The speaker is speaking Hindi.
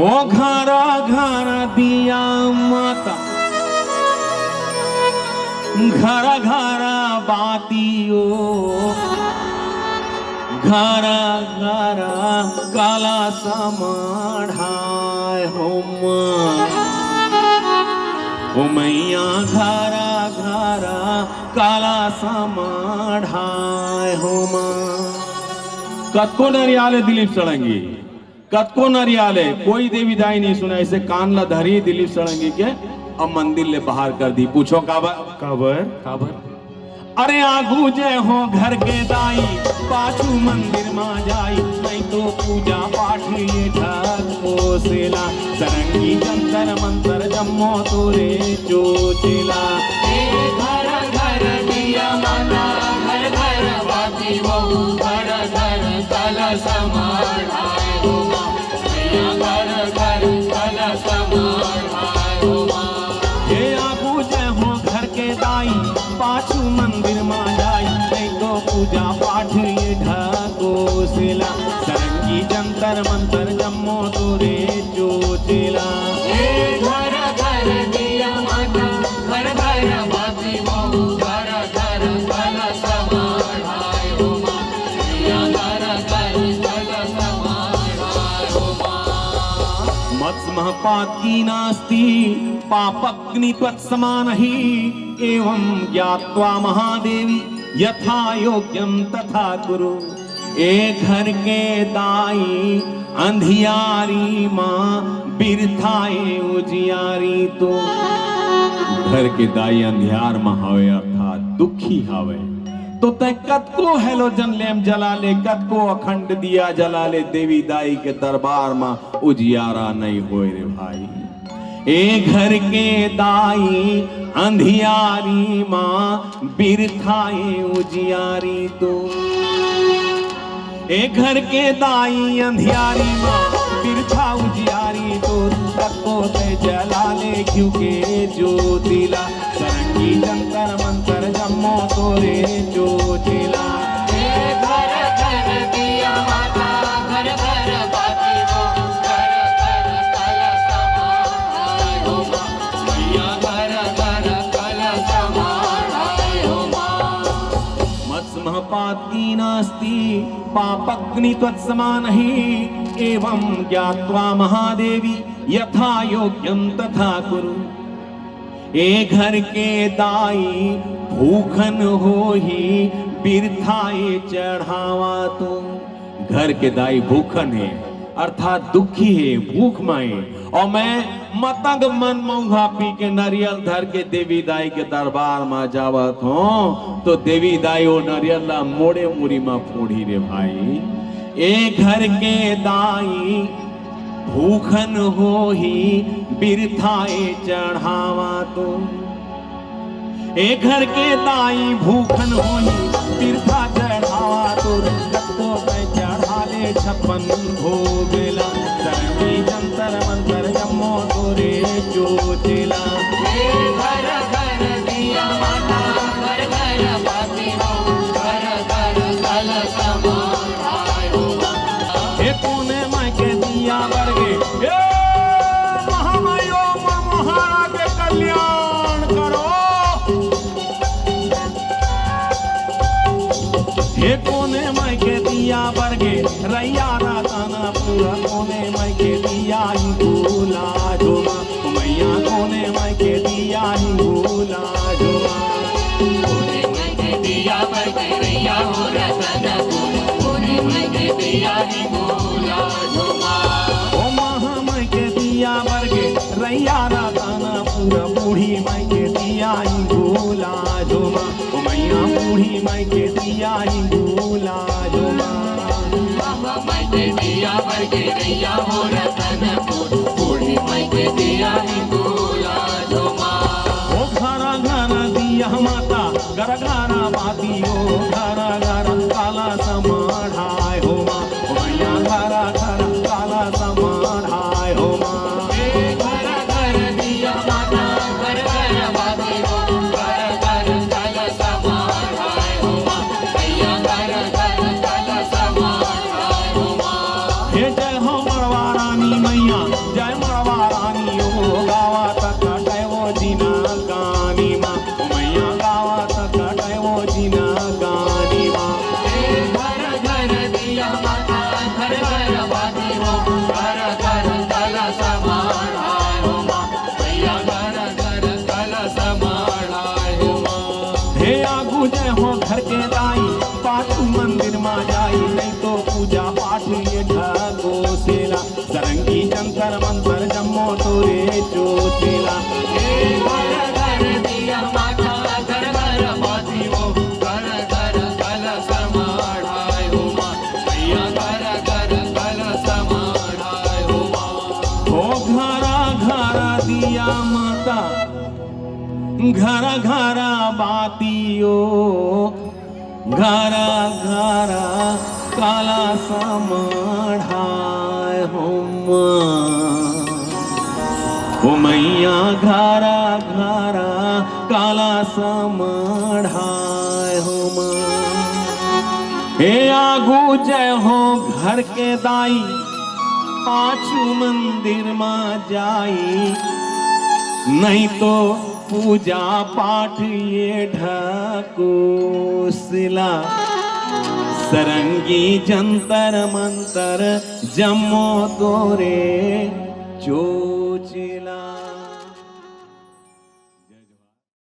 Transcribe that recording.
ओ घरा घरा दिया माता, घरा घरा बातियो, घरा घरा काला समाढ़ाए हो मैया, घरा घरा काला समाढ़ाए हो मां। कतको नरियाले दिलीप सड़ंगी, कतको नरियाले, कोई देवी दाई नहीं सुना ऐसे कान ला धरी दिलीप सड़ंगी के अब मंदिर ले बाहर कर दी। पूछो काबर काबर काबर? अरे आगू जय हो घर के दाई, पाछू मंदिर मां जाई, नहीं तो पूजा पाठ ये ठको सेला, सरंगी जंतर मंतर जम्मो तोरे चोचेला। घर घर दिया माता, घर घर बाती बहू, घर घर कलश समाढ़ाए हो मां, मैया घर घर कलश समाढ़ाए हो मां। ये आगू जय हो घर के दाई, पाछू मंदिर मां जाई, नहीं तो पूजा पाठ ये ढको सेला, सरंगी जंतर मंतर जम्मो तोरे चोचेला। घर घर दिया माता, घर घर बाती बहू, घर घर कलश समाढ़ाए हो मां, मैया घर घर कलश समाढ़ाए हो मां। मत्स्य महपात की नास्ति पापग्नि त्वत्समानहि, एवं ज्ञात्वा महादेवी यथा योग्यम तथा कुरु। एक घर के दाई अंधियारी मां, बिरथाए उजियारी तो। घर के दाई अंधियार मां हवे अर्थात दुखी हवे, तो तय कतको हेलोजन लेम जला ले, कतको अखंड दिया जला ले, देवी दाई के दरबार मां उजियारा नहीं होए रे भाई। ए घर के दाई अंधियारी मां, बिरथाए उजियारी तो। ए घर के दाई अंधियारी मां, बिरथा उजियारी तो, कतको ते जला ले घिउ के ज्योतिला, सरंगी जंतर मंतर जम्मो तोरे चोचेला। घर घर दिया माता, घर घर बाती बहू, घर घर कलश समाढ़ाए हो मां, मैया घर घर कलश समाढ़ाए हो मां। मत्स्य महपात की नास्ति पापग्नि त्वत्समानहि, एवं ज्ञात्वा महादेवी यथा योग्यम तथा कुरु। ए घर के दाई भूखन हो ही, बिरथाए चढ़ावा तो। घर के दाई भूखन है अर्थात दुखी है, भूख माए, और मैं मतंग मन मऊहा पी के नरियल धर के देवी दाई के दरबार में जावत हूँ, तो देवी दाई वो नरियल ला मोड़े मुरी में फोड़ी रे भाई। ए घर के दाई भूखन हो ही, बिरथाए चढ़ावा तो। ए घर के दाई भूखन हो ही, बिरथा चढ़ावा तो, कतको ते चढ़ा ले 56 भोगेला, सरंगी जंतर मंतर जम्मो तोरे चोचेला। घर घर दिया माता, घर घर बाती बहू, घर घर कलश समाढ़ाए हो मां। हे कोने माय के दिया बरगे, हे महामायो महारा के कल्याण करो। हे कोने माय के दिया बरगे, रैया राताना पूरा, कोने माय के दिया ही भूला जो मां, मैया कोने माय के दिया ही भूला जो मां। कोने में के दिया बरगे, रैया हो रतनपुर, कोने में के दिया ही भूला जो मां। ओ महामाय के दिया बरगे, रैया राताना पूरा, बूढ़ी माई के दिया ही भूला जो मां, ओ मैया बूढ़ी माई के दिया ही भूला जो मां। बाबा माई के दिया बरगे, रैया हो रतनपुर, बूढ़ी माई के दिया ही भूला जो मां। ओ घरा घरा दिया माता, घर घरा बाती हो, घरा घरा काला समाढ़ाए हो मां, ओ मैया घरा घरा काला समाढ़ाए हो मां। घर घर दिया माता, घर घर बाती बहू, घर घर कलश समाढ़ाए हो मां, मैया घर घर कलश समाढ़ाए हो मां। हे जय हो मड़वा रानी मैया, जय मंदिर मा जाई नहीं तो पूजा पाठ ये ढकोसेला सरंगी जंतर मंतर जम्मो तोरे चोचेला घर घर दिया माता घर घर बाती वो घर घर कलश माढ़ाए हो माँ मैया घर घर कलश माढ़ाए हो माँ हो घरा घरा दिया माता घरा घरा बातियो घरा घरा काला समाढ़ाए हो ओ मैया घरा घरा काला समाढ़ाए हो हे आगू जय हो घर के दाई पाछू मंदिर मा जाई नहीं तो पूजा पाठ ये ढकोसला सरंगी जंतर मंतर जम्मो तोरे चोचला।